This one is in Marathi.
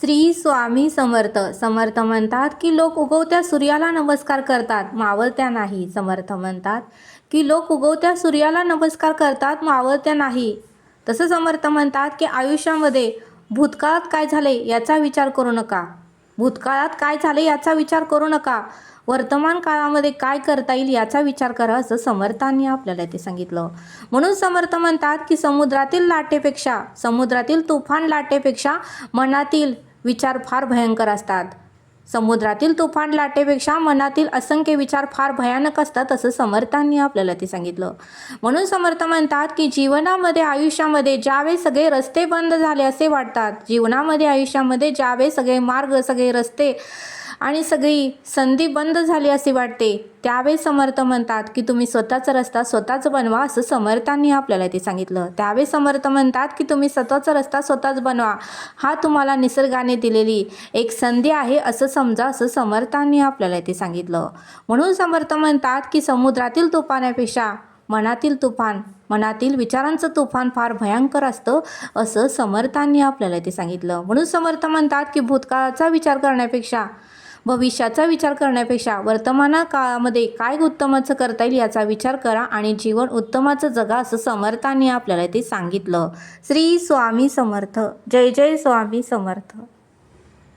श्री स्वामी समर्थ. समर्थ म्हणतात की लोक उगवत्या सूर्याला नमस्कार करतात, मावळत्या नाही. समर्थ म्हणतात की लोक उगवत्या सूर्याला नमस्कार करतात, मावळत्या नाही. तसं समर्थ म्हणतात की आयुष्यामध्ये भूतकाळात काय झाले याचा विचार करू नका. भूतकाळात काय झाले याचा विचार करू नका. वर्तमान काळामध्ये काय करता येईल याचा विचार करा, असं समर्थांनी आपल्याला ते सांगितलं. म्हणून समर्थ म्हणतात की समुद्रातील लाटेपेक्षा, समुद्रातील तुफान लाटेपेक्षा मनातील विचार फार भयंकर असतात. समुद्रातील तुफान लाटेपेक्षा मनातील असंख्य विचार फार भयानक असतात, असं समर्थांनी आपल्याला ते सांगितलं. म्हणून समर्थ म्हणतात की जीवनामध्ये आयुष्यामध्ये ज्यावेळेस सगळे रस्ते बंद झाले असे वाटतात, जीवनामध्ये आयुष्यामध्ये ज्यावेळेस सगळे मार्ग, सगळे रस्ते आणि सगळी संधी बंद झाली असे वाटते, त्यावेळेस समर्थ म्हणतात की तुम्ही स्वतःचा रस्ता स्वतःच बनवा, असं समर्थांनी आपल्याला ते सांगितलं. त्यावेळेस समर्थ म्हणतात की तुम्ही स्वतःचा रस्ता स्वतःच बनवा. हा तुम्हाला निसर्गाने दिलेली एक संधी आहे असं समजा, असं समर्थांनी आपल्याला ते सांगितलं. म्हणून समर्थ म्हणतात की समुद्रातील तुफानापेक्षा मनातील तुफान, मनातील विचारांचं तुफान फार भयंकर असतं, असं समर्थांनी आपल्याला ते सांगितलं. म्हणून समर्थ म्हणतात की भूतकाळाचा विचार करण्यापेक्षा, भविष्याचा विचार करण्यापेक्षा वर्तमान काळामध्ये काय उत्तमाचं करता येईल याचा विचार करा आणि जीवन उत्तमाचं जगा, असं समर्थांनी आपल्याला ते सांगितलं. श्री स्वामी समर्थ. जय जय स्वामी समर्थ.